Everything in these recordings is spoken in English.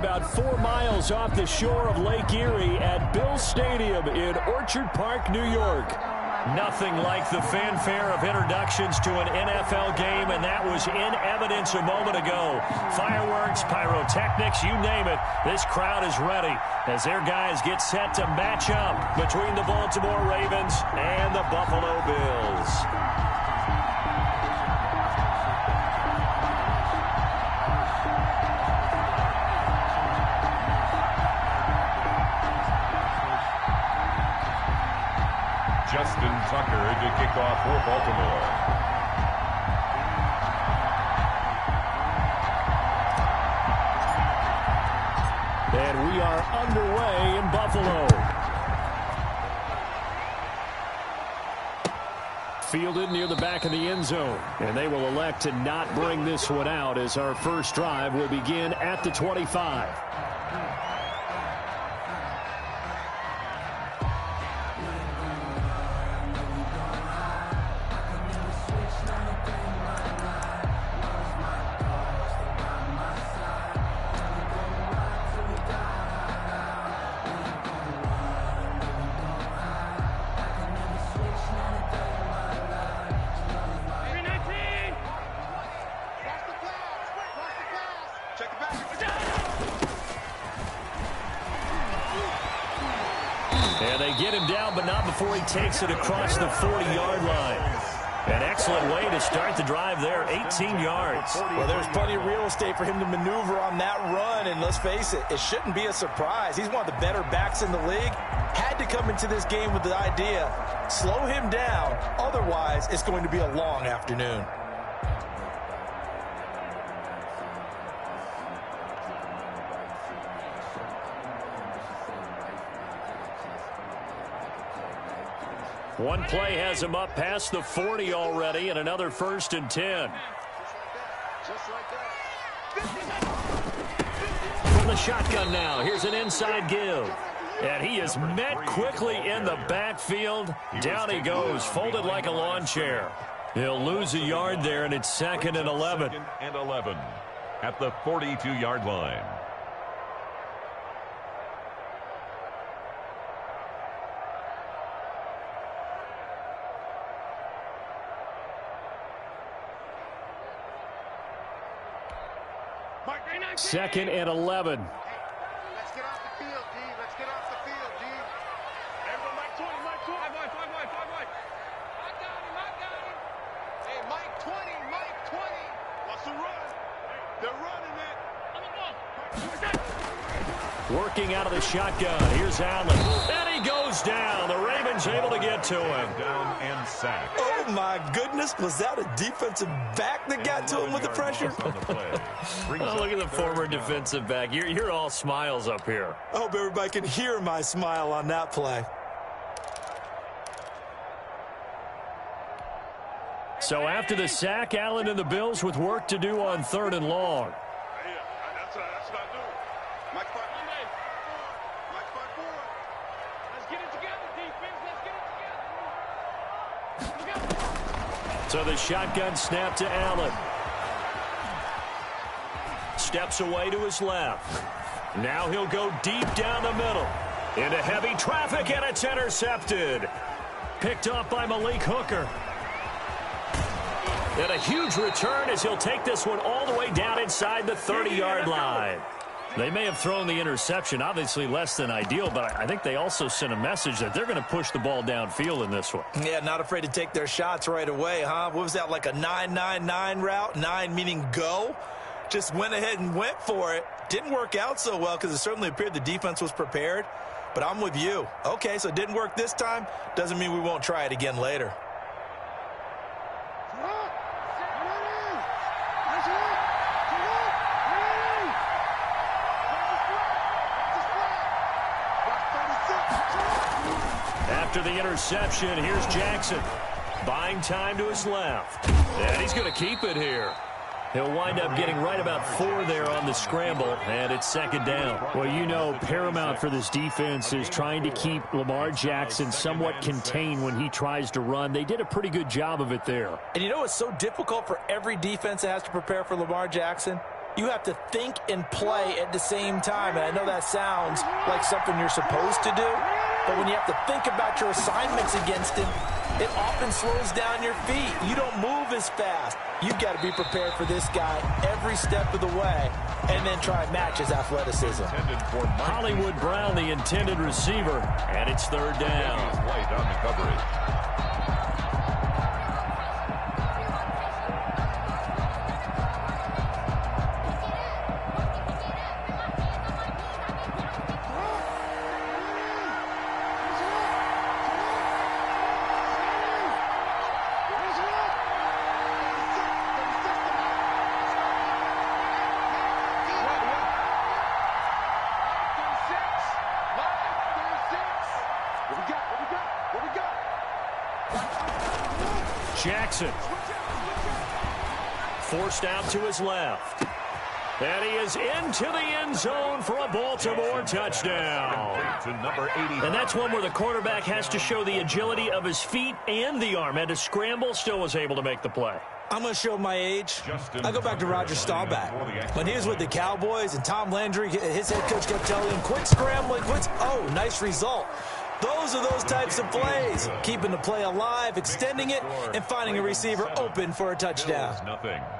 about 4 miles off the shore of Lake Erie at Bill Stadium in Orchard Park, New York. Nothing like the fanfare of introductions to an NFL game, and that was in evidence a moment ago. Fireworks, pyrotechnics, you name it. This crowd is ready as their guys get set to match up between the Baltimore Ravens and the Buffalo Bills. Justin Tucker to kick off for Baltimore. And we are underway in Buffalo. Fielded near the back of the end zone. And they will elect to not bring this one out as our first drive will begin at the 25. And they get him down, but not before he takes it across the 40-yard line. An excellent way to start the drive there, 18 yards. Well, there's plenty of real estate for him to maneuver on that run, and let's face it, it shouldn't be a surprise. He's one of the better backs in the league. Had to come into this game with the idea, slow him down, otherwise it's going to be a long afternoon. One play has him up past the 40 already, and another 1st and 10. From the shotgun now, here's an inside give. And he is met quickly in the backfield. Down he goes, folded like a lawn chair. He'll lose a yard there, and it's 2nd and 11. 2nd and 11 at the 42-yard line. Second and 11. Let's get off the field, D. Let's get off the field, D. Everyone, Mike 20, Mike 20. Five wide. I got him. Hey, Mike 20, Mike 20. What's the run? They're running it. Working out of the shotgun. Here's Allen. And he goes down. The Ravens able to get to him. Down and sacked. Oh, my goodness. Was that a defensive back that got to him with the pressure? Oh, look at the former defensive back. You're all smiles up here. I hope everybody can hear my smile on that play. So after the sack, Allen and the Bills with work to do on 3rd and long. That's what I do. Mike 5-4. Mike 5-4. Let's get it together, defense. Let's get it together. So the shotgun snap to Allen. Steps away to his left. Now he'll go deep down the middle. Into heavy traffic, and it's intercepted. Picked off by Malik Hooker. And a huge return as he'll take this one all the way down inside the 30-yard line. They may have thrown the interception, obviously less than ideal, but I think they also sent a message that they're going to push the ball downfield in this one. Yeah, not afraid to take their shots right away, huh? What was that, like a 9-9-9 route? 9 meaning go? Just went ahead and went for it. Didn't work out so well because it certainly appeared the defense was prepared. But I'm with you. Okay, so it didn't work this time. Doesn't mean we won't try it again later. After the interception, here's Jackson. Buying time to his left. And he's going to keep it here. He'll wind up getting right about 4 there on the scramble, and it's 2nd down. Well, you know, paramount for this defense is trying to keep Lamar Jackson somewhat contained when he tries to run. They did a pretty good job of it there. And you know it's so difficult for every defense that has to prepare for Lamar Jackson? You have to think and play at the same time. And I know that sounds like something you're supposed to do, but when you have to think about your assignments against him, it often slows down your feet. You don't move as fast. You've got to be prepared for this guy every step of the way and then try and match his athleticism. Hollywood Brown, the intended receiver, and it's third down. Light on the coverage. Jackson forced out to his left. And he is into the end zone for a Baltimore touchdown. And that's one where the quarterback has to show the agility of his feet and the arm. Had to scramble, still was able to make the play. I'm going to show my age. I go back to Roger Staubach. When he was with the Cowboys and Tom Landry, his head coach kept telling him, quit scrambling, quit. Oh, nice result. Those are those types of plays. Keeping the play alive, extending it, and finding a receiver open for a touchdown.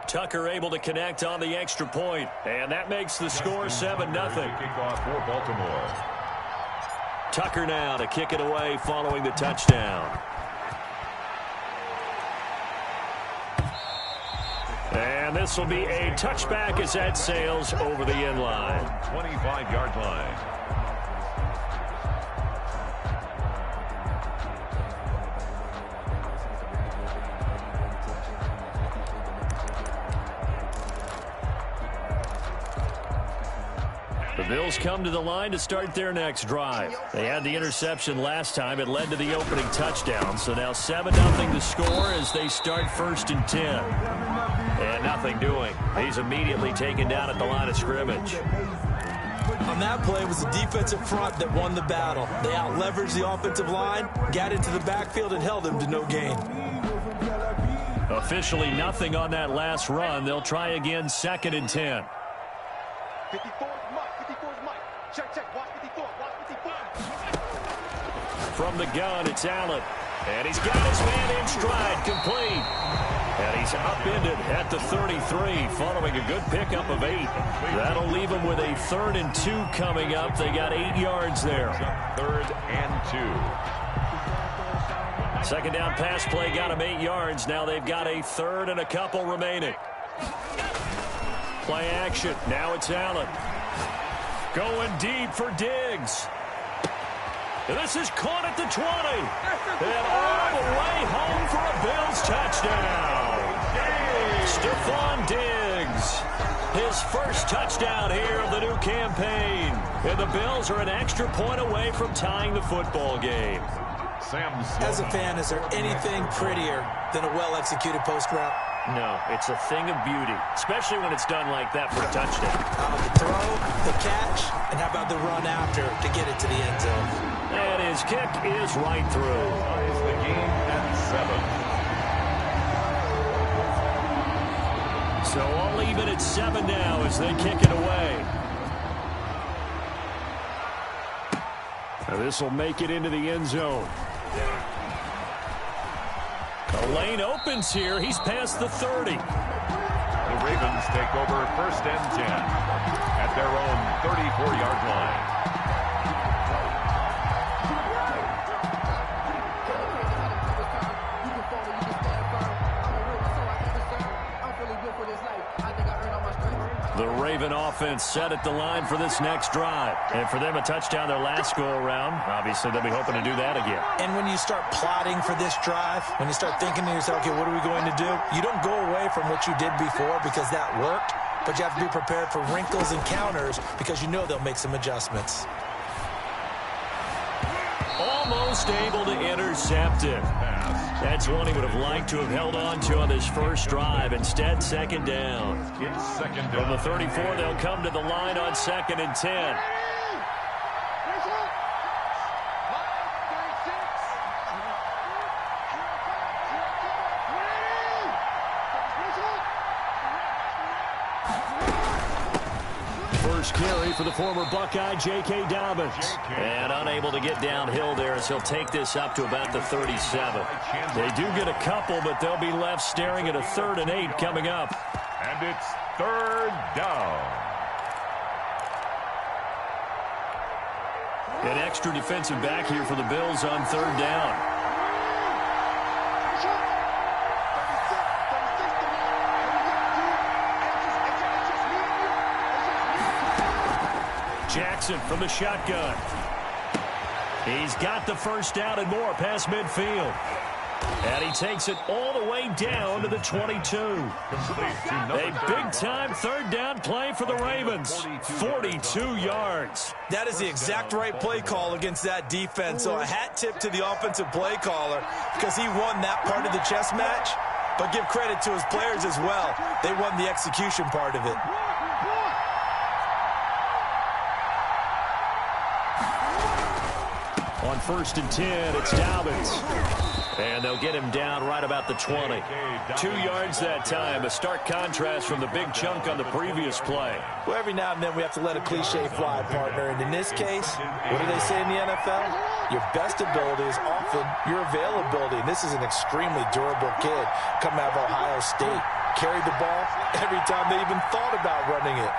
Tucker able to connect on the extra point, and that makes the score 7-0. Kickoff for Baltimore. Tucker now to kick it away following the touchdown. And this will be a touchback as that sails over the end line. 25-yard line. The Bills come to the line to start their next drive. They had the interception last time. It led to the opening touchdown. So now 7-0 the score as they start 1st and 10. And nothing doing. He's immediately taken down at the line of scrimmage. On that play, it was the defensive front that won the battle. They out-leveraged the offensive line, got into the backfield, and held them to no gain. Officially nothing on that last run. They'll try again 2nd and 10. 54 is Mike. 54 is Mike. Check. Watch 54. Watch 54. From the gun, it's Allen. And he's got his man in stride, complete. And he's upended at the 33, following a good pickup of 8. That'll leave him with a 3rd and 2 coming up. They got 8 yards there. 3rd and 2. Second down pass play got him 8 yards. Now they've got a 3rd and a couple remaining. Play action. Now it's Allen. Going deep for Diggs. And this is caught at the 20. And all the way home for a Bills touchdown. Stephon Diggs. His first touchdown here of the new campaign. And the Bills are an extra point away from tying the football game. As a fan, is there anything prettier than a well-executed post route? No, it's a thing of beauty, especially when it's done like that for a touchdown. The throw, the catch, and how about the run after to get it to the end zone? And his kick is right through. Ties the game at 7. So all even at 7 now as they kick it away. Now this will make it into the end zone. The lane opens here. He's past the 30. The Ravens take over 1st and 10 at their own 34-yard line. The Raven offense set at the line for this next drive. And for them, a touchdown their last go-around. Obviously, they'll be hoping to do that again. And when you start plotting for this drive, when you start thinking to yourself, okay, what are we going to do? You don't go away from what you did before because that worked, but you have to be prepared for wrinkles and counters because you know they'll make some adjustments. Almost able to intercept it. That's one he would have liked to have held on to on this first drive. Instead, 2nd down. It's 2nd down. From the 34, they'll come to the line on 2nd and 10. for the former Buckeye, J.K. Dobbins. And unable to get downhill there as he'll take this up to about the 37. They do get a couple, but they'll be left staring at a 3rd and 8 coming up. And it's 3rd down. An extra defensive back here for the Bills on 3rd down. Jackson from the shotgun. He's got the first down and more past midfield. And he takes it all the way down to the 22. A big-time 3rd down play for the Ravens. 42 yards. That is the exact right play call against that defense. So a hat tip to the offensive play caller because he won that part of the chess match. But give credit to his players as well. They won the execution part of it. On 1st and 10, it's Dobbins. And they'll get him down right about the 20. 2 yards that time. A stark contrast from the big chunk on the previous play. Well, every now and then we have to let a cliche fly, partner. And in this case, what do they say in the NFL? Your best ability is often your availability. And this is an extremely durable kid coming out of Ohio State. Carried the ball every time they even thought about running it.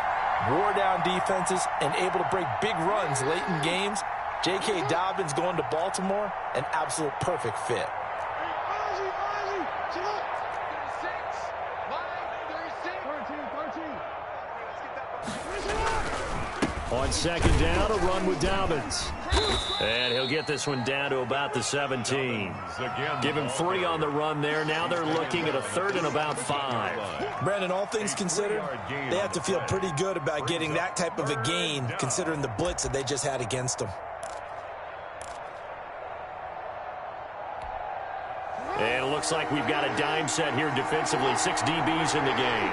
Wore down defenses and able to break big runs late in games. J.K. Dobbins going to Baltimore, an absolute perfect fit. On 2nd down, a run with Dobbins. And he'll get this one down to about the 17. Give him 3 on the run there. Now they're looking at a 3rd and about 5. Brandon, all things considered, they have to feel pretty good about getting that type of a gain, considering the blitz that they just had against them. And it looks like we've got a dime set here defensively. 6 DBs in the game.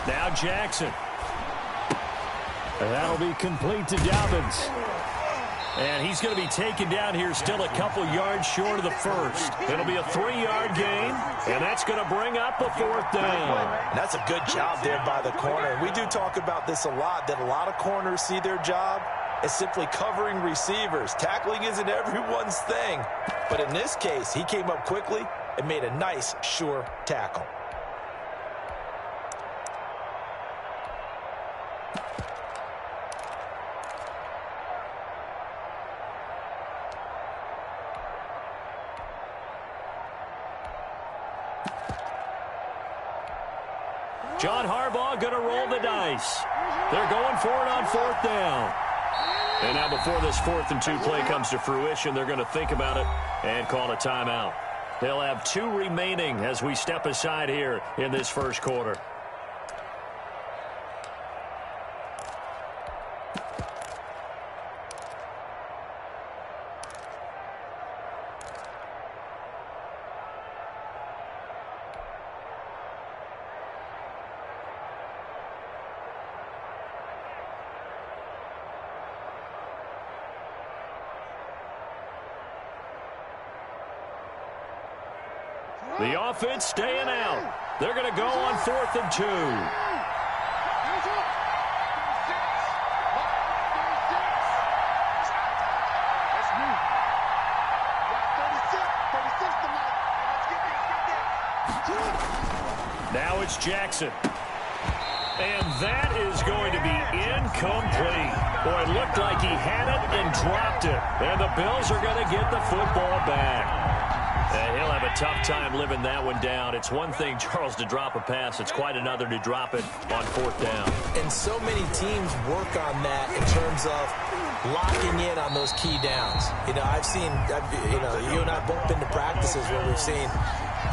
Now Jackson. And that'll be complete to Dobbins. And he's going to be taken down here still a couple yards short of the 1st. It'll be a 3-yard gain, and that's going to bring up a 4th down. And that's a good job there by the corner. We do talk about this a lot, that a lot of corners see their job as simply covering receivers. Tackling isn't everyone's thing. But in this case, he came up quickly and made a nice, sure tackle. John Harbaugh going to roll the dice. They're going for it on 4th down. And now before this 4th and 2 play comes to fruition, they're going to think about it and call a timeout. They'll have 2 remaining as we step aside here in this 1st quarter. The offense staying out. They're going to go on 4th and 2. Now it's Jackson. And that is going to be incomplete. Boy, it looked like he had it and dropped it. And the Bills are going to get the football back. And he'll have a tough time living that one down. It's one thing, Charles, to drop a pass. It's quite another to drop it on 4th down. And so many teams work on that in terms of locking in on those key downs. You know, you and I both been to practices where we've seen,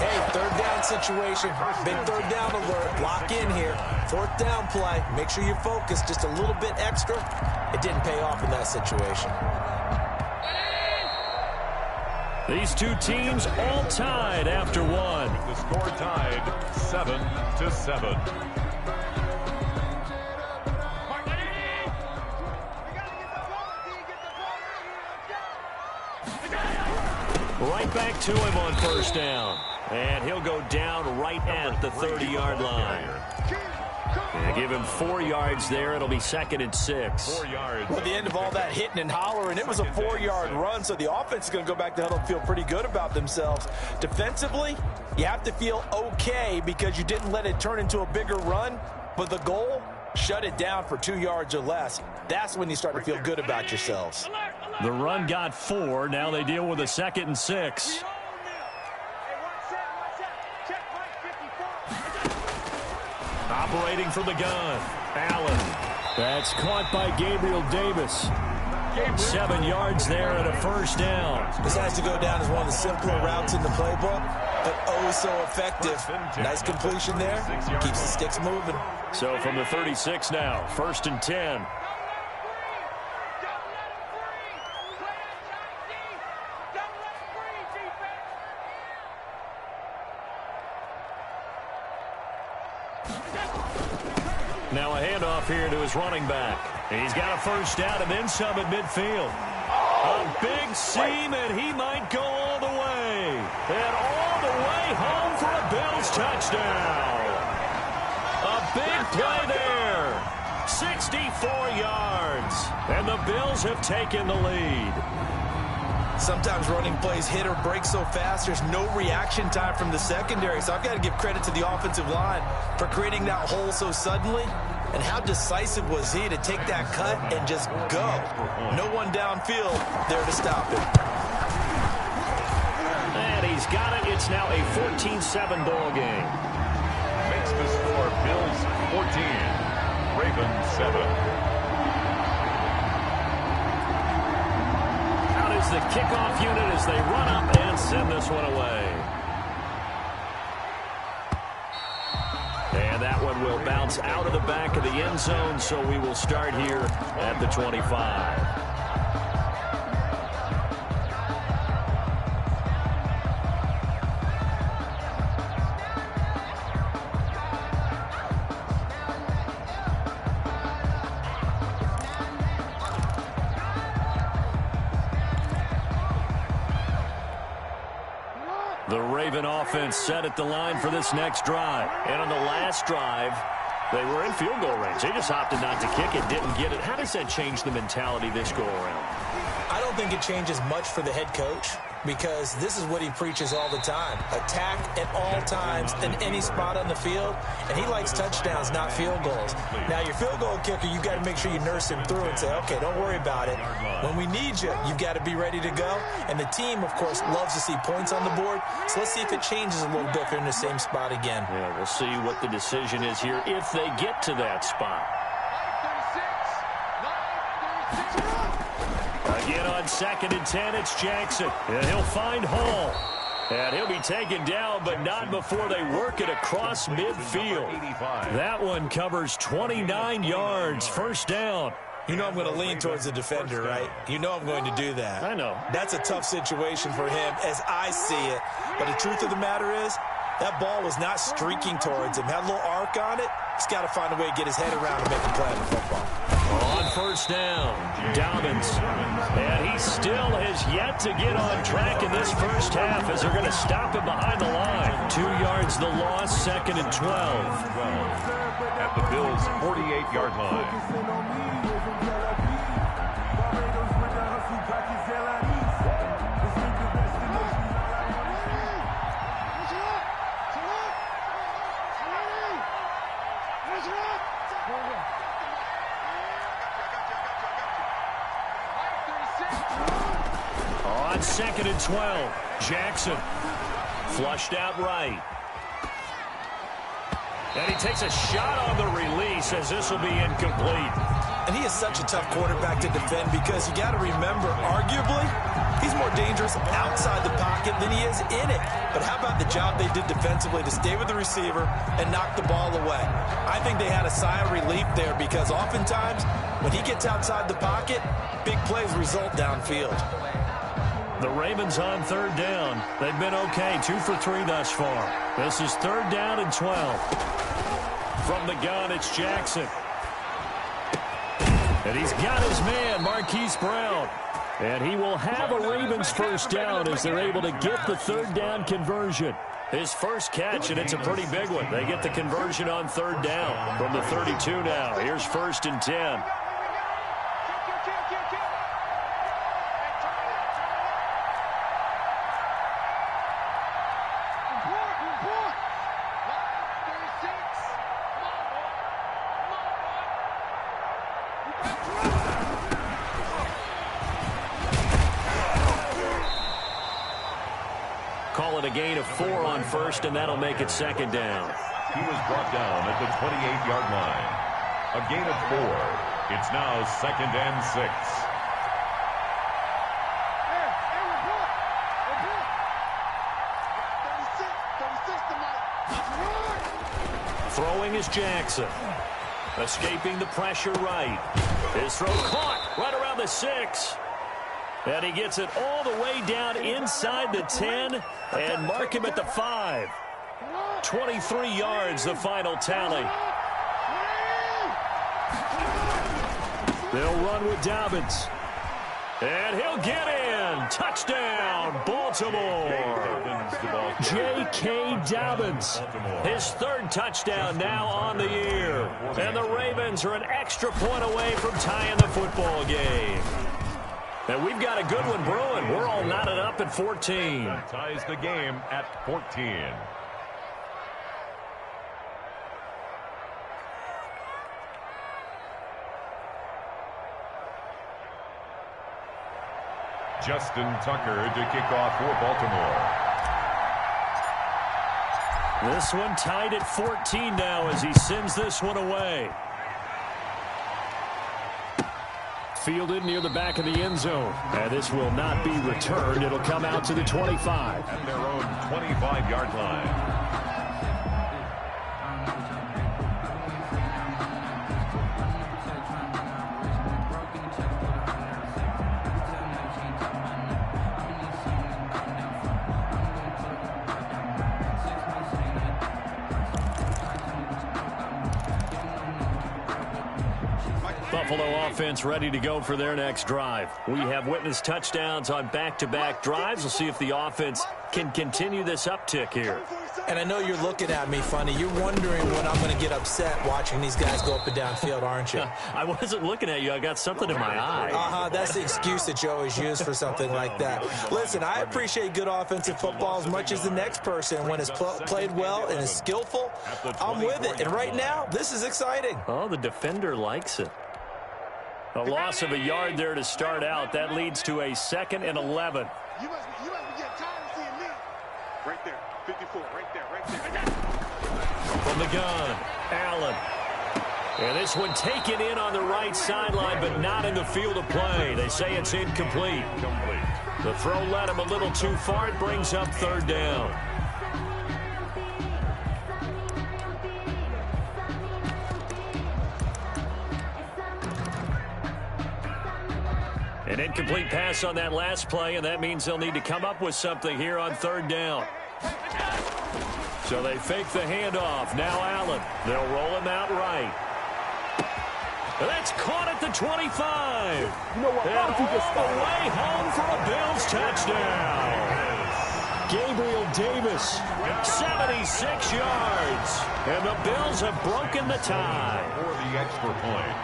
hey, 3rd down situation, big 3rd down alert, lock in here. 4th down play, make sure you're focused just a little bit extra. It didn't pay off in that situation. These 2 teams all tied after 1. The score tied 7-7. Right back to him on first down. And he'll go down right at the 30-yard line. Yeah, give him 4 yards there. It'll be 2nd and 6. 4 yards. Well, at the end of all that hitting and hollering, it was a 4-yard run, so the offense is going to go back to huddle and feel pretty good about themselves. Defensively, you have to feel okay because you didn't let it turn into a bigger run, but the goal, shut it down for 2 yards or less. That's when you start to feel good about yourselves. The run got 4. Now they deal with a 2nd and 6. Operating from the gun, Allen. That's caught by Gabriel Davis. 7 yards there and a first down. This has to go down as one of the simpler routes in the playbook, but oh so effective. Nice completion there. Keeps the sticks moving. So from the 36 now, 1st and 10. Now a handoff here to his running back. He's got a first down and then some at midfield. A big seam, and he might go all the way. And all the way home for a Bills touchdown. A big play there. 64 yards. And the Bills have taken the lead. Sometimes running plays hit or break so fast, there's no reaction time from the secondary. So I've got to give credit to the offensive line for creating that hole so suddenly. And how decisive was he to take that cut and just go? No one downfield there to stop him. And he's got it. It's now a 14-7 ball game. Makes the score Bills 14, Ravens 7. The kickoff unit as they run up and send this one away. And that one will bounce out of the back of the end zone, so we will start here at the 25. The Raven offense set at the line for this next drive. And on the last drive, they were in field goal range. They just opted not to kick it, didn't get it. How does that change the mentality this go around? I don't think it changes much for the head coach because this is what he preaches all the time. Attack at all times in any spot on the field, and he likes touchdowns, not field goals. Now, your field goal kicker, you've got to make sure you nurse him through and say, okay, don't worry about it. When we need you, you've got to be ready to go. And the team, of course, loves to see points on the board. So let's see if it changes a little bit if they're in the same spot again. Yeah, we'll see what the decision is here if they get to that spot. Again on 2nd and 10, it's Jackson. And he'll find Hall. And he'll be taken down, but not before they work it across midfield. That one covers 29 yards. First down. You know I'm going to lean towards the defender, right? You know I'm going to do that. I know. That's a tough situation for him as I see it. But the truth of the matter is, that ball was not streaking towards him. Had a little arc on it. He's got to find a way to get his head around and make a play on the football. On first down, Dobbins. And he still has yet to get on track in this first half as they're going to stop him behind the line. 2 yards the loss, 2nd and 12. At the Bills' 48-yard line. On 2nd and 12, Jackson flushed out right. And he takes a shot on the release as this will be incomplete. And he is such a tough quarterback to defend because you got to remember, arguably, he's more dangerous outside the pocket than he is in it. But how about the job they did defensively to stay with the receiver and knock the ball away? I think they had a sigh of relief there because oftentimes when he gets outside the pocket, big plays result downfield. The Ravens on 3rd down. They've been okay, 2 for 3 thus far. This is 3rd down and 12. From the gun, it's Jackson. And he's got his man, Marquise Brown. And he will have a Ravens first down as they're able to get the third down conversion. His first catch, and it's a pretty big one. They get the conversion on third down from the 32 now. Here's 1st and 10. Call it a gain of 4 on first, and that'll make it 2nd down. He was brought down at the 28-yard line. A gain of 4. It's now 2nd and 6. Throwing is Jackson. Escaping the pressure right. His throw caught right around the 6. And he gets it all the way down inside the 10 and mark him at the 5. 23 yards, the final tally. They'll run with Dobbins. And he'll get in. Touchdown, Baltimore. J.K. Dobbins. His 3rd touchdown now on the year. And the Ravens are an extra point away from tying the football game. And we've got a good one brewing. We're all knotted up at 14. That ties the game at 14. Justin Tucker to kick off for Baltimore. This one tied at 14 now as he sends this one away. Fielded near the back of the end zone. And this will not be returned. It'll come out to the 25. At their own 25-yard line. Buffalo offense ready to go for their next drive. We have witnessed touchdowns on back-to-back drives. We'll see if the offense can continue this uptick here. And I know you're looking at me funny. You're wondering when I'm going to get upset watching these guys go up and down field, aren't you? I wasn't looking at you. I got something in my eye. That's the excuse that you always use for something like that. Listen, I appreciate good offensive football as much as the next person. When it's played well and is skillful, I'm with it. And right now, this is exciting. Oh, the defender likes it. A loss of a yard there to start out. That leads to a 2nd and 11. You must be getting tired of seeing me. Right there, 54, right there. From the gun, Allen. And this one taken in on the right sideline, but not in the field of play. They say it's incomplete. The throw led him a little too far. It brings up 3rd down. An incomplete pass on that last play, and that means they'll need to come up with something here on 3rd down. So they fake the handoff. Now Allen. They'll roll him out right. That's caught at the 25. You know what? And all the way home for a Bills touchdown. Gabriel Davis, 76 yards. And the Bills have broken the tie. For the extra point.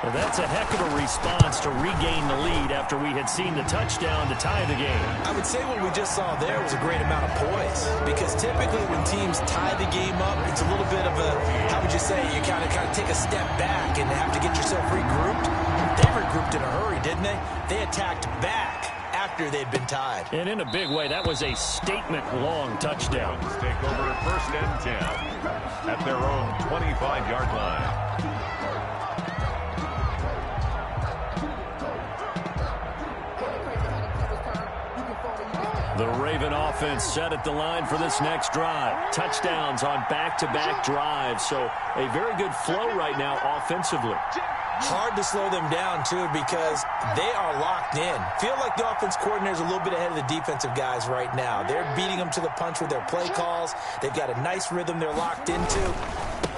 Well, that's a heck of a response to regain the lead after we had seen the touchdown to tie the game. I would say what we just saw there was a great amount of poise, because typically when teams tie the game up, it's a little bit of a, how would you say, you kind of take a step back and have to get yourself regrouped. They regrouped in a hurry, didn't they? They attacked back after they'd been tied. And in a big way, that was a statement-long touchdown. Take over 1st and 10 at their own 25-yard line. The Raven offense set at the line for this next drive. Touchdowns on back-to-back drives. So a very good flow right now offensively. Hard to slow them down, too, because they are locked in. Feel like the offense coordinator is a little bit ahead of the defensive guys right now. They're beating them to the punch with their play calls. They've got a nice rhythm they're locked into.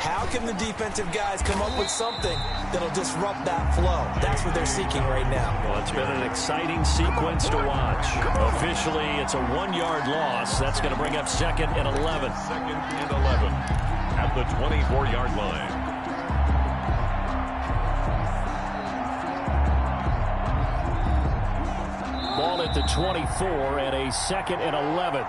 How can the defensive guys come up with something that'll disrupt that flow? That's what they're seeking right now. Well, it's been an exciting sequence to watch. Officially, it's a 1-yard loss. That's going to bring up 2nd and 11. 2nd and 11 at the 24-yard line. Ball at the 24 and a 2nd and 11.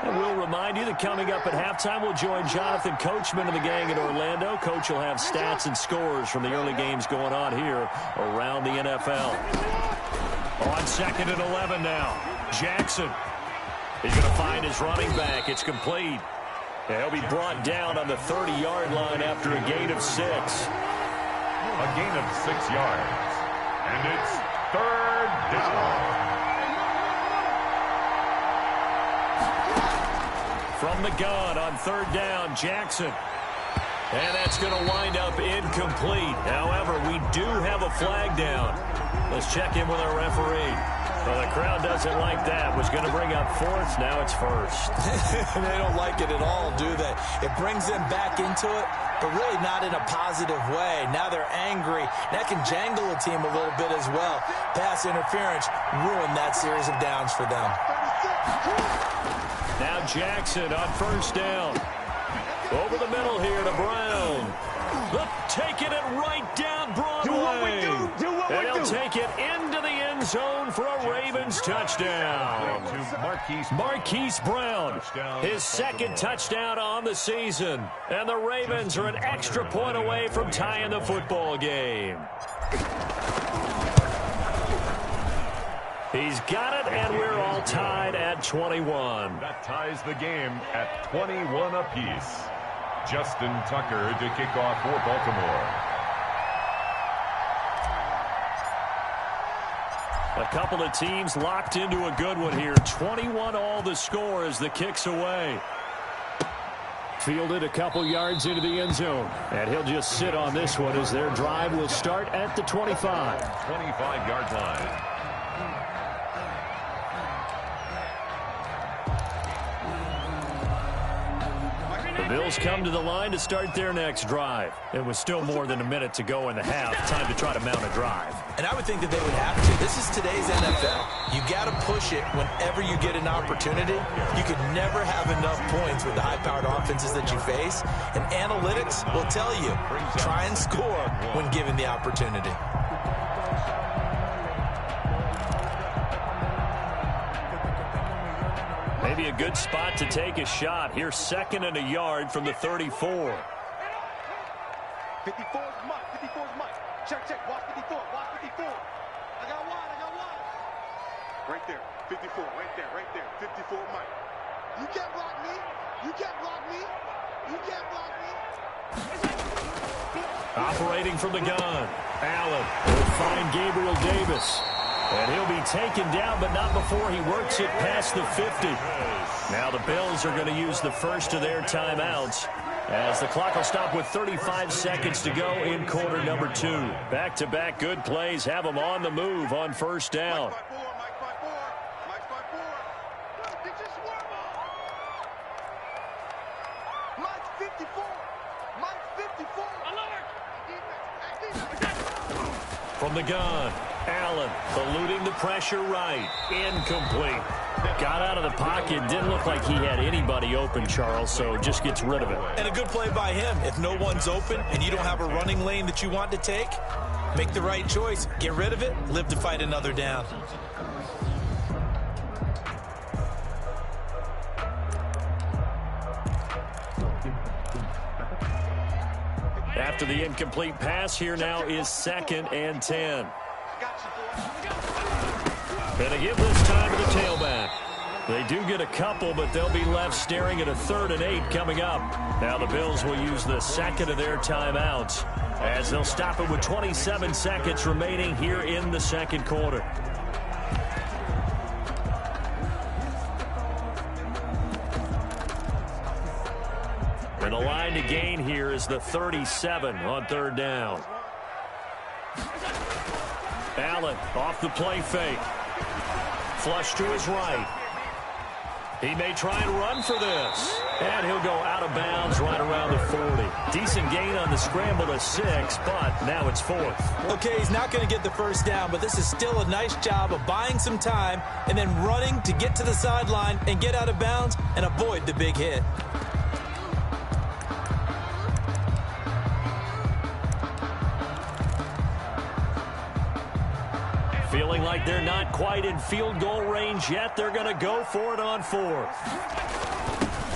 And we'll remind you that coming up at halftime, we'll join Jonathan Coachman and the gang in Orlando. Coach will have stats and scores from the early games going on here around the NFL. On 2nd and 11 now. Jackson. He's going to find his running back. It's complete. And he'll be brought down on the 30-yard line after a gain of 6. A gain of 6 yards. And it's 3rd down. From the gun on 3rd down, Jackson. And that's going to wind up incomplete. However, we do have a flag down. Let's check in with our referee. Well, the crowd doesn't like that. Was going to bring up 4th. Now it's 1st. They don't like it at all, do they? It brings them back into it, but really not in a positive way. Now they're angry. That can jangle a team a little bit as well. Pass interference ruined that series of downs for them. Now Jackson on 1st down. Over the middle here to Brown. Taking it right down Broadway. And he'll take it into the end zone for a Ravens touchdown. Marquise Brown, his 2nd touchdown on the season. And the Ravens are an extra point away from tying the football game. He's got it, and we're all tied at 21. That ties the game at 21 apiece. Justin Tucker to kick off for Baltimore. A couple of teams locked into a good one here. 21 all the score as the kick's away. Fielded a couple yards into the end zone. And he'll just sit on this one as their drive will start at the 25. 25-yard line. The Bills come to the line to start their next drive. It was still more than a minute to go in the half. Time to try to mount a drive. And I would think that they would have to. This is today's NFL. You got to push it whenever you get an opportunity. You could never have enough points with the high-powered offenses that you face. And analytics will tell you, try and score when given the opportunity. Maybe a good spot to take a shot. Here's 2nd and a yard from the 34. 54 is Mike. 54 is Mike. Check. Watch 54. Watch 54. I got one. Right there. 54. Right there. 54 Mike. You can't block me. You can't block me. Operating from the gun. Allen will find Gabriel Davis. And he'll be taken down, but not before he works it past the 50. Now the Bills are going to use the first of their timeouts as the clock will stop with 35 seconds to go in quarter number 2. Back-to-back good plays have them on the move on 1st down. Mike 5-4. Did you swerve on? Mike 54. Alert. From the gun, Allen eluding the pressure right. Incomplete. Got out of the pocket. Didn't look like he had anybody open, Charles, so just gets rid of it. And a good play by him. If no one's open and you don't have a running lane that you want to take, make the right choice. Get rid of it. Live to fight another down. After the incomplete pass, here now is 2nd and 10. Gonna give this time to the tailback. They do get a couple, but they'll be left staring at a 3rd and 8 coming up. Now the Bills will use the 2nd of their timeouts as they'll stop it with 27 seconds remaining here in the 2nd quarter. And the line to gain here is the 37 on third down. Allen off the play fake. Flush to his right. He may try and run for this. And he'll go out of bounds right around the 40. Decent gain on the scramble to 6, but now it's 4th. Okay, he's not going to get the first down, but this is still a nice job of buying some time and then running to get to the sideline and get out of bounds and avoid the big hit. Feeling like they're not quite in field goal range yet. They're going to go for it on 4th.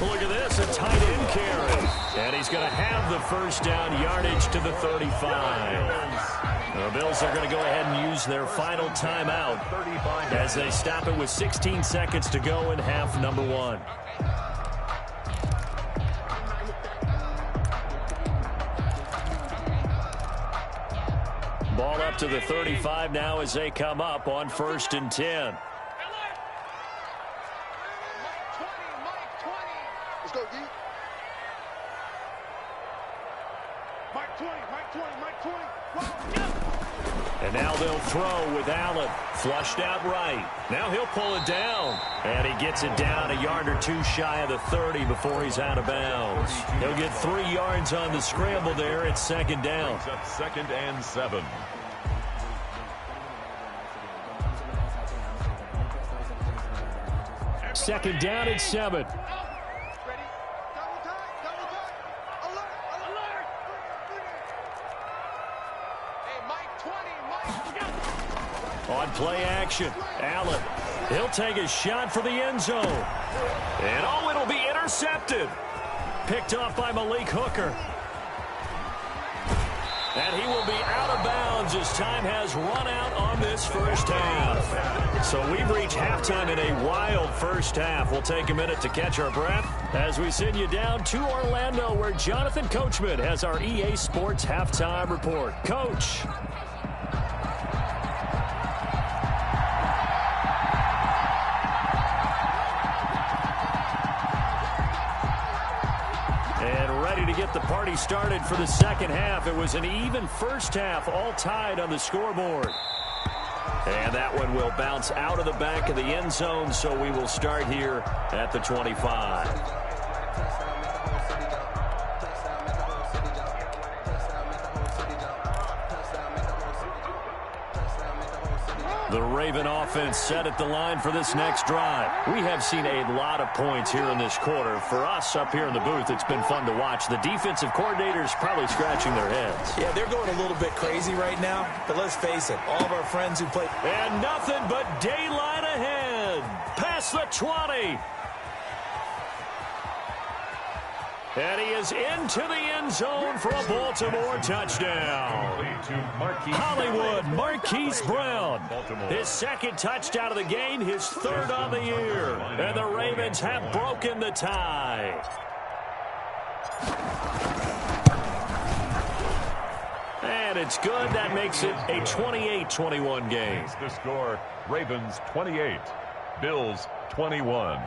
Look at this, a tight end carry. And he's going to have the first down, yardage to the 35. The Bills are going to go ahead and use their final timeout as they stop it with 16 seconds to go in half number 1. Ball up to the 35 now as they come up on 1st and 10. Let's go, D. Mike 20, Mike 20. And now they'll throw with Allen. Flushed out right. Now he'll pull it down. And he gets it down a yard or 2 shy of the 30 before he's out of bounds. He'll get 3 yards on the scramble there. It's 2nd down. It's up 2nd and 7. Second down and 7. On play action, Allen. He'll take a shot for the end zone. And oh, it'll be intercepted. Picked off by Malik Hooker. And he will be out of bounds as time has run out on this first half. So we've reached halftime in a wild first half. We'll take a minute to catch our breath as we send you down to Orlando, where Jonathan Coachman has our EA Sports halftime report. Coach. To get the party started for the second half. It was an even first half, all tied on the scoreboard. And that one will bounce out of the back of the end zone, so we will start here at the 25. The Raven offense set at the line for this next drive. We have seen a lot of points here in this quarter. For us up here in the booth, it's been fun to watch. The defensive coordinators probably scratching their heads. Yeah, they're going a little bit crazy right now, but let's face it, all of our friends who play. And nothing but daylight ahead. Past the 20. And he is into the end zone for a Baltimore touchdown. Hollywood Marquise Brown. His 2nd touchdown of the game, his 3rd on the year. And the Ravens have broken the tie. And it's good. That makes it a 28-21 game. The score, Ravens 28, Bills 21.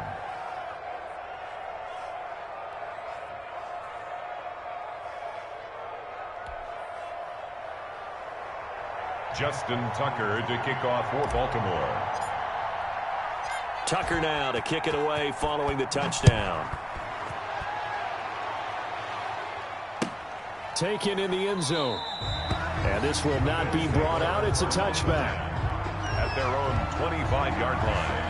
Justin Tucker to kick off for Baltimore. Tucker now to kick it away following the touchdown. Taken in the end zone. And this will not be brought out. It's a touchback. At their own 25-yard line.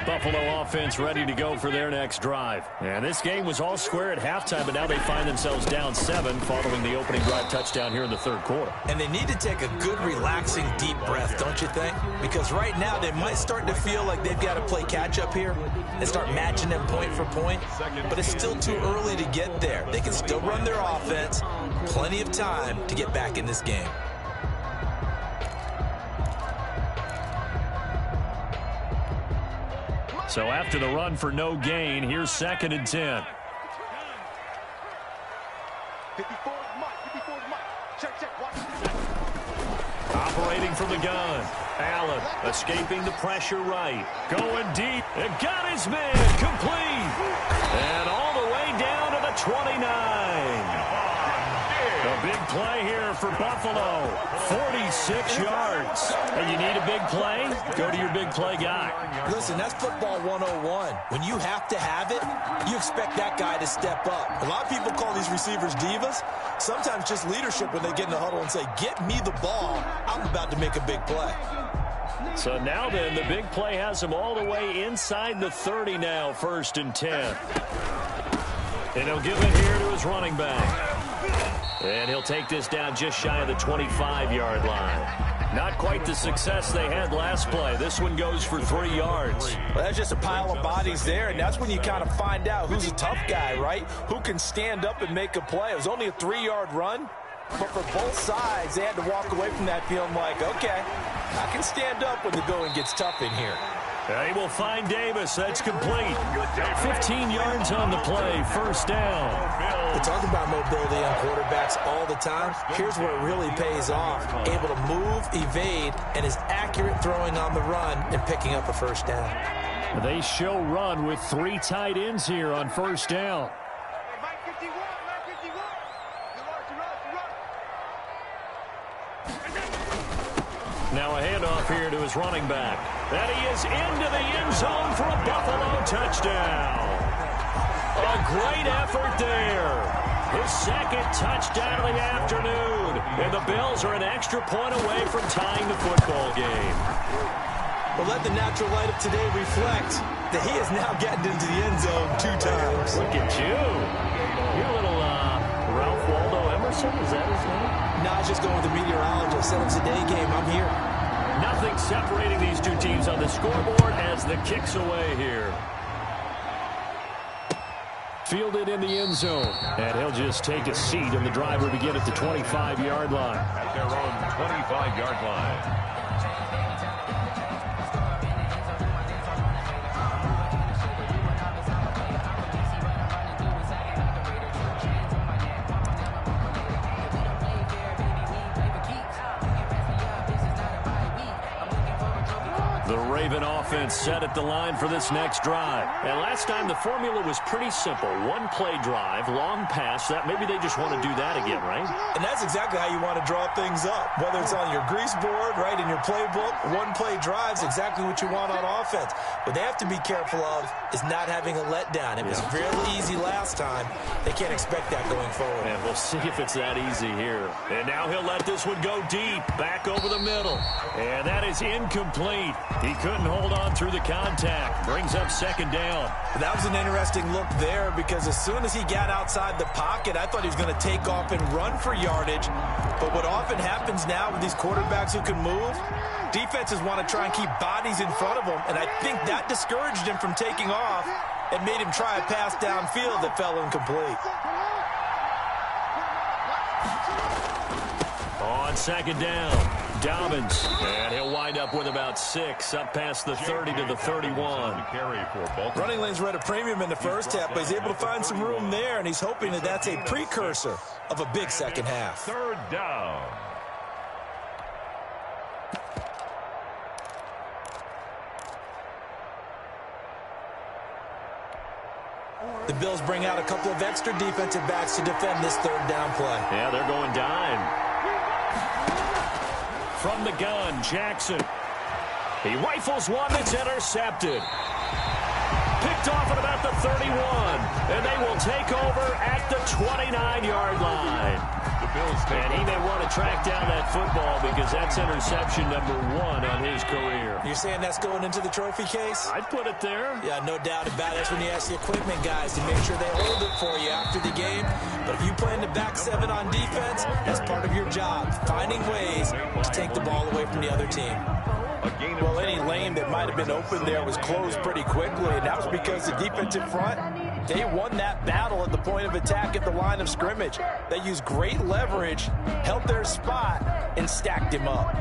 Buffalo offense ready to go for their next drive. And this game was all square at halftime, but now they find themselves down 7 following the opening drive touchdown here in the 3rd quarter. And they need to take a good, relaxing, deep breath, don't you think? Because right now they might start to feel like they've got to play catch-up here and start matching them point for point. But it's still too early to get there. They can still run their offense. Plenty of time to get back in this game. So after the run for no gain, here's 2nd and 10. 54 Mike. Check. Watch. Operating from the gun. Allen escaping the pressure right. Going deep. And got his man complete. And all the way down to the 29. A big play here for Buffalo. 46 yards. And you need a big play? Go to your big play guy. Listen, that's football 101. When you have to have it, you expect that guy to step up. A lot of people call these receivers divas. Sometimes just leadership when they get in the huddle and say, get me the ball. I'm about to make a big play. So now then, the big play has him all the way inside the 30 now, 1st and 10. And he'll give it here to his running back. And he'll take this down just shy of the 25-yard line. Not quite the success they had last play. This one goes for 3 yards. Well, that's just a pile of bodies there, and that's when you kind of find out who's a tough guy, right? Who can stand up and make a play. It was only a 3-yard run, but for both sides, they had to walk away from that feeling like, okay, I can stand up when the going gets tough in here. They will find Davis. That's complete. 15 yards on the play. 1st down. We talk about mobility on quarterbacks all the time. Here's where it really pays off. Able to move, evade, and is accurate throwing on the run and picking up a 1st down. They show run with 3 tight ends here on 1st down. Mike 51. Now a handoff here to his running back. And he is into the end zone for a Buffalo touchdown. A great effort there. His 2nd touchdown of the afternoon. And the Bills are an extra point away from tying the football game. Well, let the natural light of today reflect that he has now gotten into the end zone 2 times. Look at you. You're a little Ralph Waldo Emerson. Is that his name? No, I was just going with the meteorologist. Said it's a day game. I'm here. Nothing separating these two teams on the scoreboard as the kick's away here. Fielded in the end zone. And he'll just take a seat, and the drive will begin at the 25-yard line. At their own 25-yard line. The Raven offense set at the line for this next drive. And last time the formula was pretty simple. 1-play drive, long pass. That maybe they just want to do that again, right? And that's exactly how you want to draw things up. Whether it's on your grease board, right, in your playbook, 1-play drive's exactly what you want on offense. What they have to be careful of is not having a letdown. It was really easy last time. They can't expect that going forward. And we'll see if it's that easy here. And now he'll let this one go deep, back over the middle. And that is incomplete. He couldn't hold on through the contact. Brings up 2nd down. That was an interesting look there because as soon as he got outside the pocket, I thought he was going to take off and run for yardage. But what often happens now with these quarterbacks who can move, defenses want to try and keep bodies in front of them, and I think that discouraged him from taking off and made him try a pass downfield that fell incomplete. On 2nd down, Dobbins, and he'll wind up with about 6, up past the 30 to the 31. Running lanes were at a premium in the first half, but he's able to find some room there, and he's hoping that that's a precursor of a big second half. 3rd down. The Bills bring out a couple of extra defensive backs to defend this 3rd down play. Yeah, they're going dime. From the gun, Jackson. He rifles one that's intercepted. Picked off at about the 31. And they will take over at the 29-yard line. And he may want to track down that football because that's interception number 1 on his career. You're saying that's going into the trophy case? I'd put it there. Yeah, no doubt about it. That's when you ask the equipment guys to make sure they hold it for you after the game. But if you play in the back 7 on defense, that's part of your job, finding ways to take the ball away from the other team. Well, any lane that might have been open there was closed pretty quickly, and that was because the defensive front, they won that battle at the point of attack at the line of scrimmage. They used great leverage, held their spot, and stacked him up.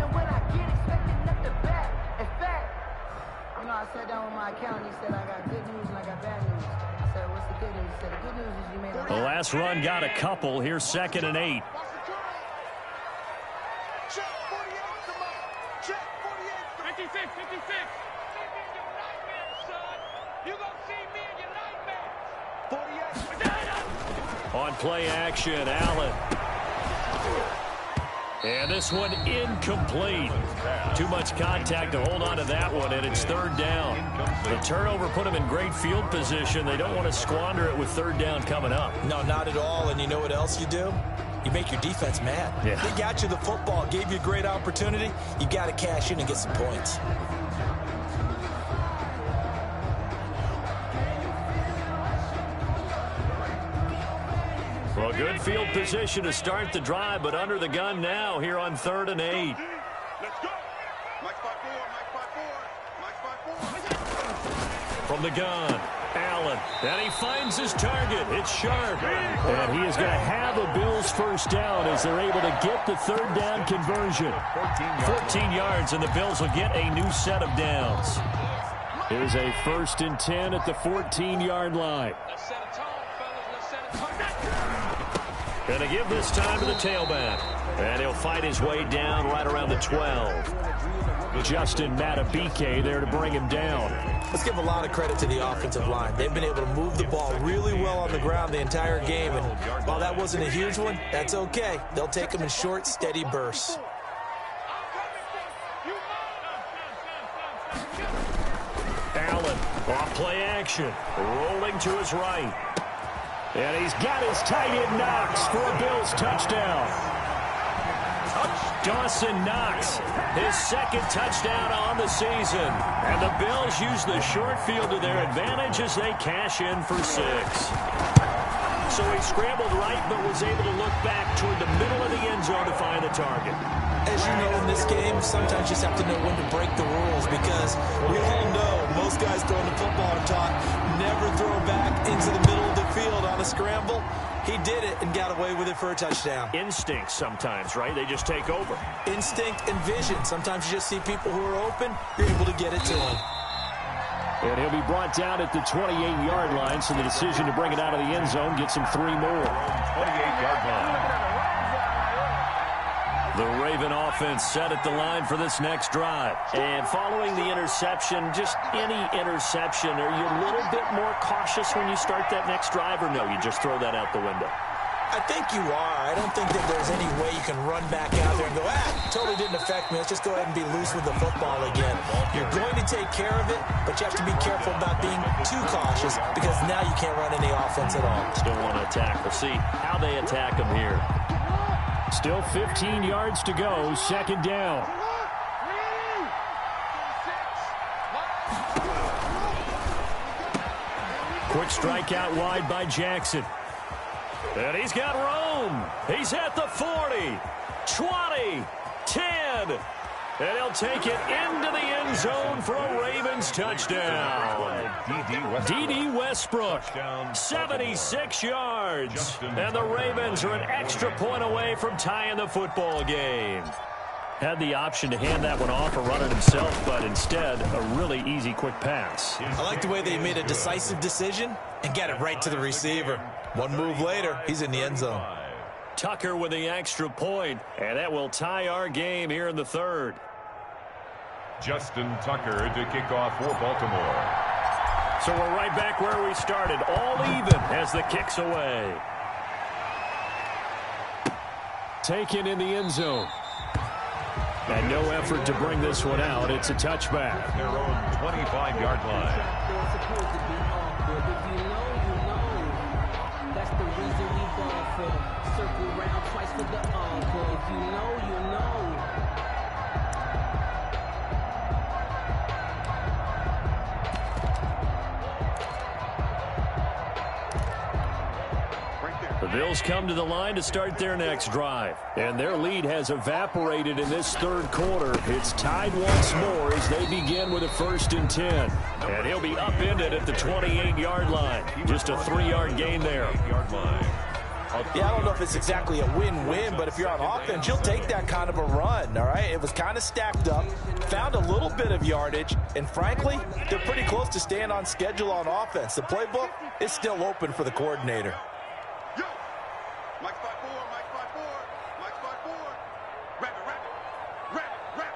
know, I sat down with my accountant. He said, I got good news and I got bad news. I said, what's the good news? He said, the good news is you made a... The last run got a couple. Here's 2nd and 8. Check 48, come on. Check 48. 56, 56. You gonna see me in your nightmares. 48. On play action, Allen. And this one incomplete. Too much contact to hold on to that one, and it's 3rd down. The turnover put them in great field position. They don't want to squander it with 3rd down coming up. No, not at all. And you know what else you do? You make your defense mad. Yeah. They got you the football, gave you a great opportunity. You got to cash in and get some points. Well, good field position to start the drive, but under the gun now here on 3rd and 8. Let's go. Mike 5-4, Mike 5-4, Mike 5-4. From the gun, Allen, and he finds his target. It's Sharp, and he is going to have a Bills first down as they're able to get the 3rd down conversion. 14 yards, and the Bills will get a new set of downs. Here's a 1st and 10 at the 14-yard line. Let's set a tone, fellas. Let's set a tone. Going to give this time to the tailback. And he'll fight his way down right around the 12. Justin Matabike there to bring him down. Let's give a lot of credit to the offensive line. They've been able to move the ball really well on the ground the entire game. And while that wasn't a huge one, that's okay. They'll take them in short, steady bursts. Allen off play action. Rolling to his right. And he's got his tight end Knox for a Bills touchdown. Dawson Knox, his 2nd touchdown on the season. And the Bills use the short field to their advantage as they cash in for 6. So he scrambled right but was able to look back toward the middle of the end zone to find the target. As you know, in this game, sometimes you just have to know when to break the rules because we all know most guys throwing the football are taught never throw back into the middle of the field on a scramble. He did it and got away with it for a touchdown. Instinct sometimes, right? They just take over. Instinct and vision. Sometimes you just see people who are open, you're able to get it to them. And he'll be brought down at the 28-yard line, so the decision to bring it out of the end zone gets him 3 more. 28-yard line. The Raven offense set at the line for this next drive. And following the interception, just any interception, are you a little bit more cautious when you start that next drive, or no, you just throw that out the window? I think you are. I don't think that there's any way you can run back out there and go, totally didn't affect me. Let's just go ahead and be loose with the football again. You're going to take care of it, but you have to be careful about being too cautious because now you can't run any offense at all. Still want to attack. We'll see how they attack him here. Still 15 yards to go, 2nd down. Quick strike out wide by Jackson. And he's got room. He's at the 40, 20, 10. And he'll take it into the end zone for a Ravens touchdown. D.D. Westbrook, 76 yards. And the Ravens are an extra point away from tying the football game. Had the option to hand that one off or run it himself, but instead, a really easy quick pass. I like the way they made a decisive decision and got it right to the receiver. One move later, he's in the end zone. Tucker with the extra point, and that will tie our game here in the 3rd. Justin Tucker to kick off for Baltimore. So we're right back where we started, all even as the kick's away. Taken in the end zone. And no effort to bring this one out. It's a touchback. Their own 25-yard line. That's the reason we ball for. Circle round twice for the encore. If you know, you know. The Bills come to the line to start their next drive. And their lead has evaporated in this 3rd quarter. It's tied once more as they begin with a 1st and 10. And he'll be upended at the 28-yard line. Just a 3-yard gain there. Yeah, I don't know if it's exactly a win-win, but if you're on offense, you'll take that kind of a run, all right? It was kind of stacked up, found a little bit of yardage, and frankly, they're pretty close to staying on schedule on offense. The playbook is still open for the coordinator. Yo! Mike spot 4, Mike spot 4, Mike spot 4. Rabbit, rabbit, rabbit.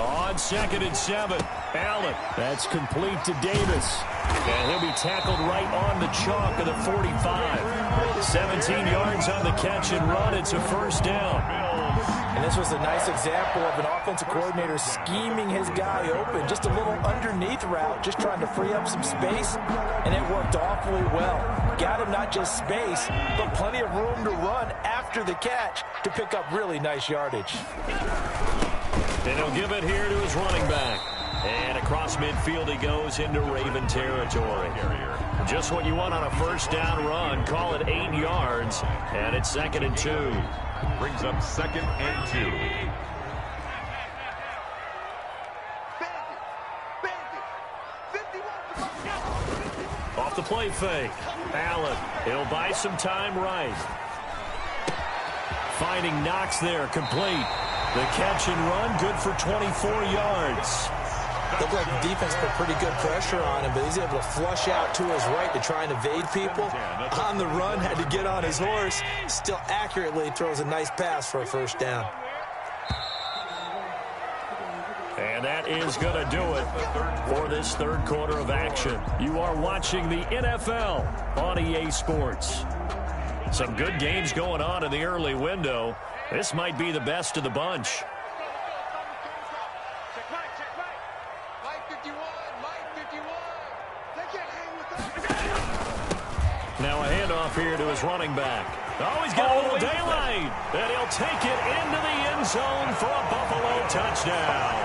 On 2nd and 7, Allen. That's complete to Davis. And he'll be tackled right on the chalk of the 45. 17 yards on the catch and run. It's a first down. And this was a nice example of an offensive coordinator scheming his guy open. Just a little underneath route, just trying to free up some space, and it worked awfully well. Got him not just space, but plenty of room to run after the catch to pick up really nice yardage. And he'll give it here to his running back. And across midfield he goes into Raven territory. Just what you want on a first down run. Call it 8 yards. And it's 2nd and 2. Brings up 2nd and 2. Off the play fake. Allen. He'll buy some time right. Finding Knox there. Complete. The catch and run. Good for 24 yards. Looked like the defense put pretty good pressure on him, but he's able to flush out to his right to try and evade people. On the run, had to get on his horse. Still accurately throws a nice pass for a first down. And that is going to do it for this third quarter of action. You are watching the NFL on EA Sports. Some good games going on in the early window. This might be the best of the bunch. Now a handoff here to his running back. Oh, he's got a little daylight. And he'll take it into the end zone for a Buffalo touchdown.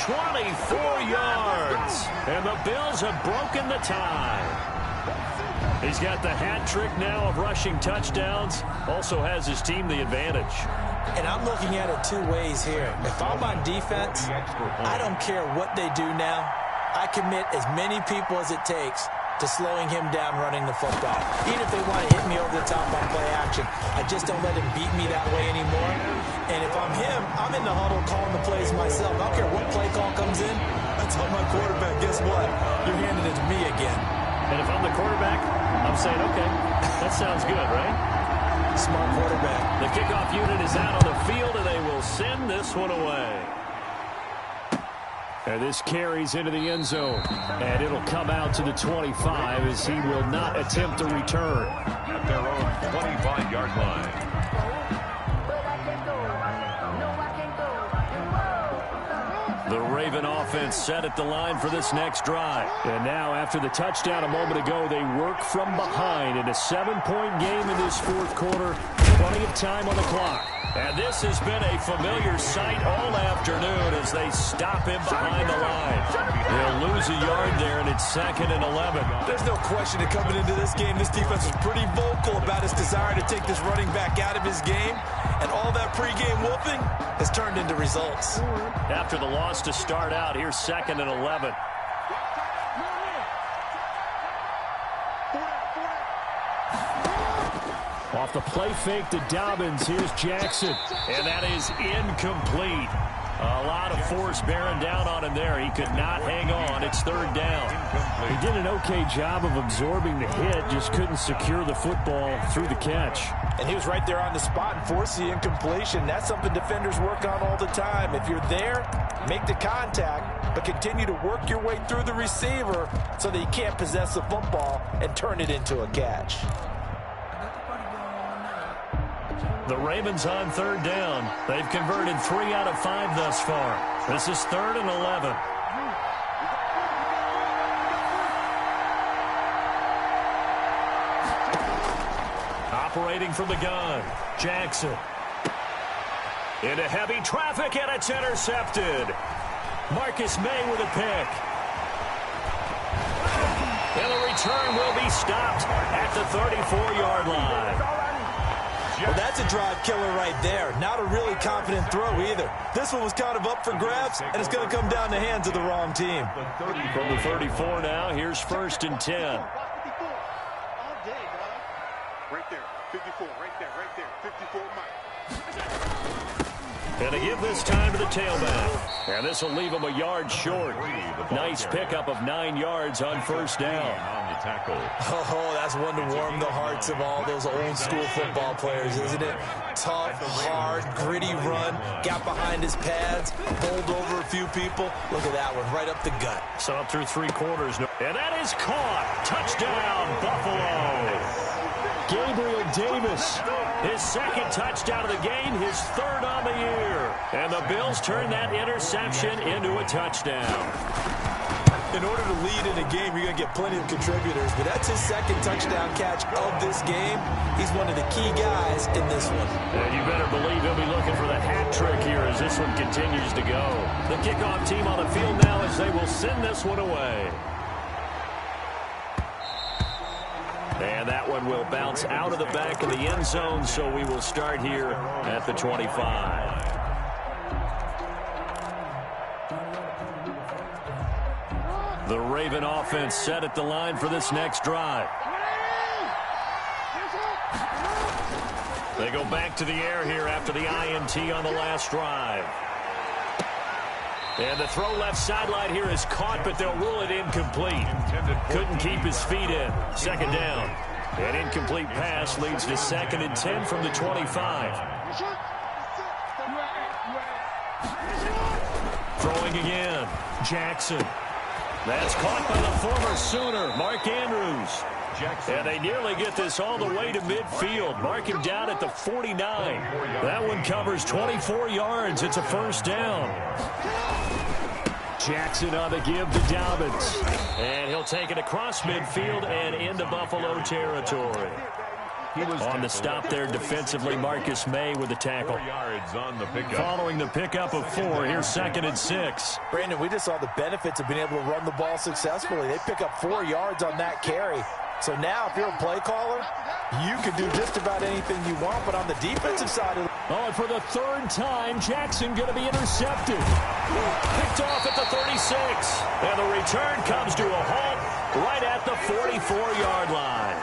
24 yards. And the Bills have broken the tie. He's got the hat trick now of rushing touchdowns. Also has his team the advantage. And I'm looking at it two ways here. If I'm on defense, I don't care what they do now. I commit as many people as it takes to slowing him down running the football. Even if they want to hit me over the top on play action, I just don't let him beat me that way anymore. And if I'm him, I'm in the huddle calling the plays myself. I don't care what play call comes in. I tell my quarterback, guess what? You're handing it to me again. And if I'm the quarterback, I'm saying, okay, that sounds good, right? Smart quarterback. The kickoff unit is out on the field, and they will send this one away. And this carries into the end zone. And it'll come out to the 25 as he will not attempt to return. At their own 25-yard line. The Raven offense set at the line for this next drive. And now after the touchdown a moment ago, they work from behind in a 7-point game in this fourth quarter. Plenty of time on the clock. And this has been a familiar sight all afternoon as they stop him behind the line. They'll lose a yard there, and it's 2nd and 11. There's no question that coming into this game, this defense was pretty vocal about his desire to take this running back out of his game. And all that pregame whooping has turned into results. After the loss to start out, here's 2nd and 11. Off the play fake to Dobbins, here's Jackson. And that is incomplete. A lot of force bearing down on him there. He could not hang on. It's 3rd down. He did an okay job of absorbing the hit, just couldn't secure the football through the catch. And he was right there on the spot and forced the incompletion. That's something defenders work on all the time. If you're there, make the contact, but continue to work your way through the receiver so that he can't possess the football and turn it into a catch. The Ravens on 3rd down. They've converted 3 out of 5 thus far. This is 3rd and 11. Operating from the gun, Jackson. Into heavy traffic, and it's intercepted. Marcus May with a pick. And the return will be stopped at the 34-yard line. Well, that's a drive killer right there. Not a really confident throw either. This one was kind of up for grabs, and it's going to come down the hands of the wrong team. From the 34 now, here's 1st and 10. right there. 54, right there, 54, Mike. And to give this time to the tailback. And this will leave him a yard short. Nice pickup of 9 yards on first down. On the tackle. Oh, that's one to warm the hearts of all those old school football players, isn't it? Tough, hard, gritty run. Got behind his pads, bowled over a few people. Look at that one, right up the gut. Saw through 3 quarters. And that is caught. Touchdown, Buffalo. Gabriel Davis, his second touchdown of the game, his third on the year. And the Bills turn that interception into a touchdown. In order to lead in a game, you're going to get plenty of contributors, but that's his second touchdown catch of this game. He's one of the key guys in this one. And you better believe he'll be looking for the hat trick here as this one continues to go. The kickoff team on the field now as they will send this one away. And that one will bounce out of the back of the end zone, so we will start here at the 25. The Raven offense set at the line for this next drive. They go back to the air here after the INT on the last drive. And the throw left sideline here is caught, but they'll rule it incomplete. Couldn't keep his feet in. Second down. An incomplete pass leads to 2nd and 10 from the 25. Throwing again. Jackson. That's caught by the former Sooner, Mark Andrews. And they nearly get this all the way to midfield. Mark him down at the 49. That one covers 24 yards. It's a first down. Jackson on the give to Dobbins. And he'll take it across midfield and into Buffalo territory. He was on the stop there defensively. Marcus May with the tackle. Following the pickup of 4, here's 2nd and 6. Brandon, we just saw the benefits of being able to run the ball successfully. They pick up 4 yards on that carry. So now if you're a play caller, you can do just about anything you want, but on the defensive side of the... Oh, and for the 3rd time, Jackson going to be intercepted. Picked off at the 36. And the return comes to a halt right at the 44-yard line.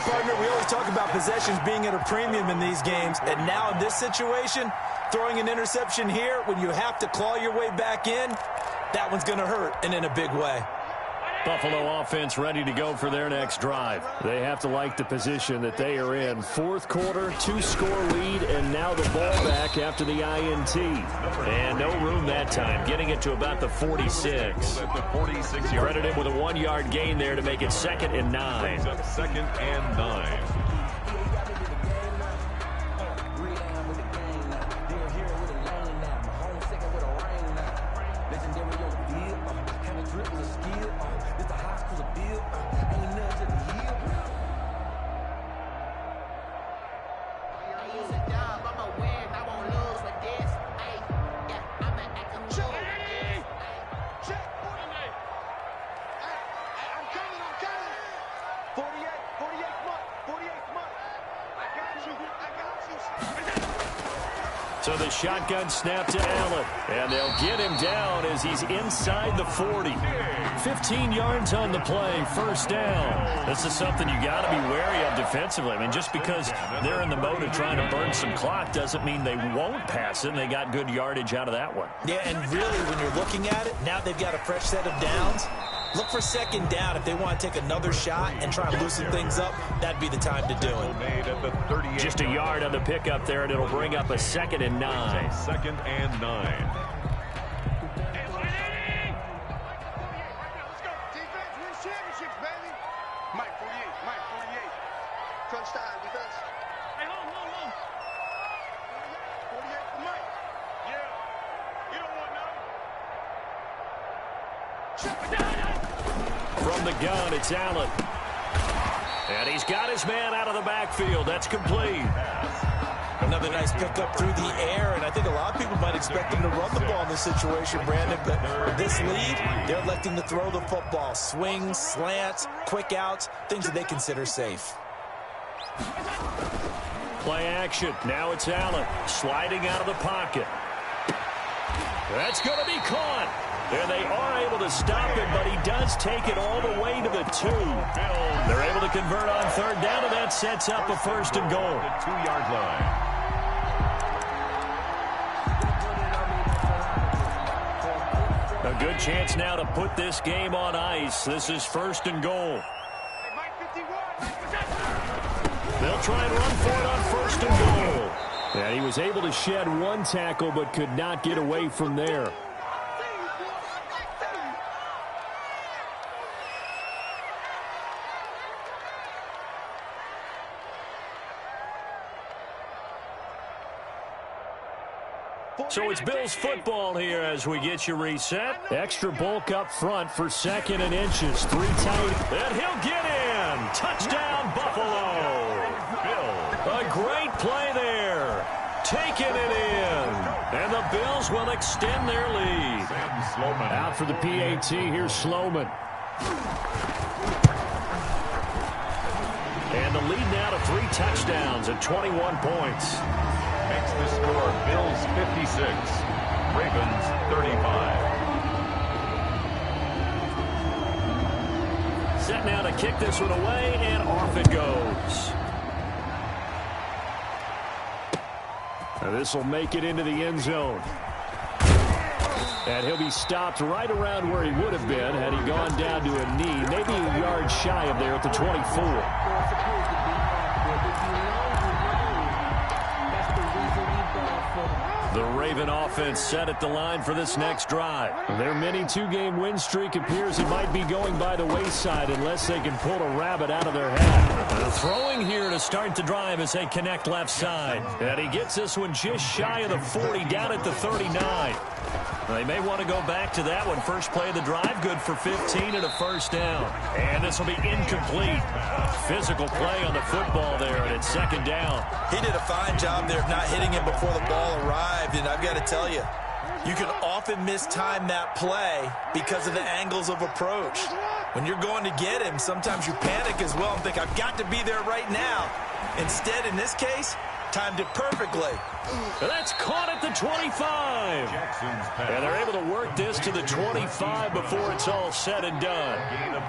Partner, we always talk about possessions being at a premium in these games, and now in this situation, throwing an interception here when you have to claw your way back in, that one's going to hurt, and in a big way. Buffalo offense ready to go for their next drive. They have to like the position that they are in. 4th quarter, 2-score lead, and now the ball back after the INT. And no room that time, getting it to about the 46. Credit him with a 1-yard gain there to make it 2nd and 9. 2nd and 9. So the shotgun snap to Allen. And they'll get him down as he's inside the 40. 15 yards on the play, first down. This is something you got to be wary of defensively. I mean, just because they're in the mode of trying to burn some clock doesn't mean they won't pass it. And they got good yardage out of that one. Yeah, and really, when you're looking at it, now they've got a fresh set of downs. Look for 2nd down. If they want to take another shot and try and loosen things up, that'd be the time to do it. Just a yard on the pickup there, and it'll bring up a 2nd and 9. 2nd and 9. From the gun, it's Allen. And he's got his man out of the backfield. That's complete. Another nice pickup through the air, and I think a lot of people might expect him to run the ball in this situation, Brandon, but this lead, they're electing to throw the football. Swings, slants, quick outs, things that they consider safe. Play action. Now it's Allen sliding out of the pocket. That's going to be caught. And they are able to stop him, but he does take it all the way to the 2. They're able to convert on third down, and that sets up a first and goal. The 2-yard line. A good chance now to put this game on ice. This is first and goal. They'll try and run for it on first and goal. And he was able to shed one tackle but could not get away from there. So it's Bills football here as we get you reset. Extra bulk up front for 2nd and inches. 3 tight. And he'll get in. Touchdown, Buffalo. Bills. A great play there. Taking it in. And the Bills will extend their lead. Out for the PAT. Here's Sloman. And the lead now to 3 touchdowns and 21 points. Makes the score Bills 56, Ravens 35. Set now to kick this one away, and off it goes. This will make it into the end zone. And he'll be stopped right around where he would have been had he gone down to a knee, maybe a yard shy of there at the 24. The Raven offense set at the line for this next drive. Their mini 2-game win streak appears it might be going by the wayside unless they can pull a rabbit out of their hat. Throwing here to start the drive as they connect left side. And he gets this one just shy of the 40, down at the 39. They may want to go back to that one. First play of the drive, good for 15 and a first down. And this will be incomplete. Physical play on the football there, and it's 2nd down. He did a fine job there of not hitting him before the ball arrived, and I've got to tell you, you can often mistime that play because of the angles of approach. When you're going to get him, sometimes you panic as well and think, I've got to be there right now. Instead, in this case, timed it perfectly. And that's caught at the 25. And they're able to work this to the 25 before it's all said and done.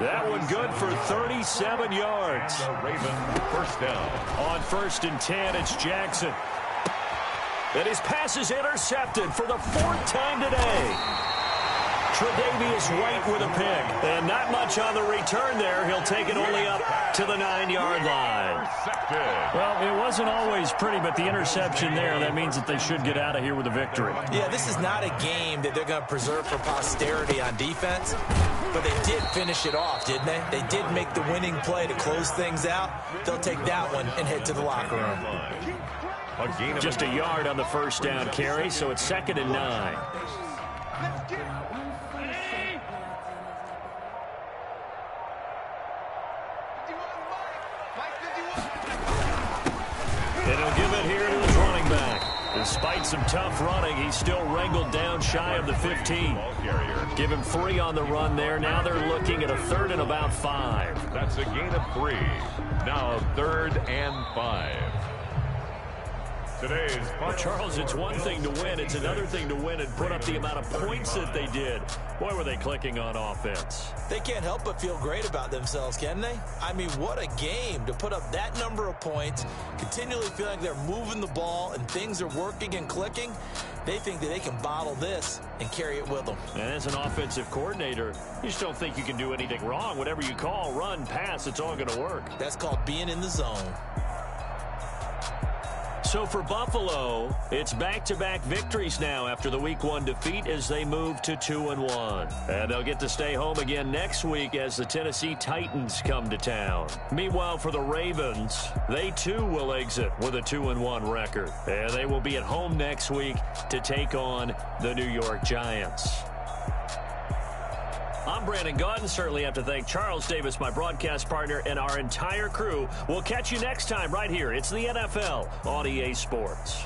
That one good for 37 yards. Raven first down. On 1st and 10, it's Jackson. And his pass is intercepted for the 4th time today. Tre'Davious White with a pick. And not much on the return there. He'll take it only up to the 9-yard line. Well, it wasn't always pretty, but the interception there, that means that they should get out of here with a victory. Yeah, this is not a game that they're going to preserve for posterity on defense, but they did finish it off, didn't they? They did make the winning play to close things out. They'll take that one and head to the locker room. Just a yard on the first down carry, so it's 2nd and 9. And he'll give it here to his running back. Despite some tough running, he's still wrangled down shy of the 15. Give him 3 on the run there. Now they're looking at a 3rd and about 5. That's a gain of 3. Now 3rd and 5. Well, Charles, it's one thing to win. It's another thing to win and put up the amount of points that they did. Boy, were they clicking on offense. They can't help but feel great about themselves, can they? I mean, what a game to put up that number of points, continually feeling they're moving the ball and things are working and clicking. They think that they can bottle this and carry it with them. And as an offensive coordinator, you just don't think you can do anything wrong. Whatever you call, run, pass, it's all going to work. That's called being in the zone. So for Buffalo, it's back-to-back victories now after the Week 1 defeat as they move to 2-1. And they'll get to stay home again next week as the Tennessee Titans come to town. Meanwhile, for the Ravens, they too will exit with a 2-1 record. And they will be at home next week to take on the New York Giants. I'm Brandon Gaudin. Certainly have to thank Charles Davis, my broadcast partner, and our entire crew. We'll catch you next time right here. It's the NFL on EA Sports.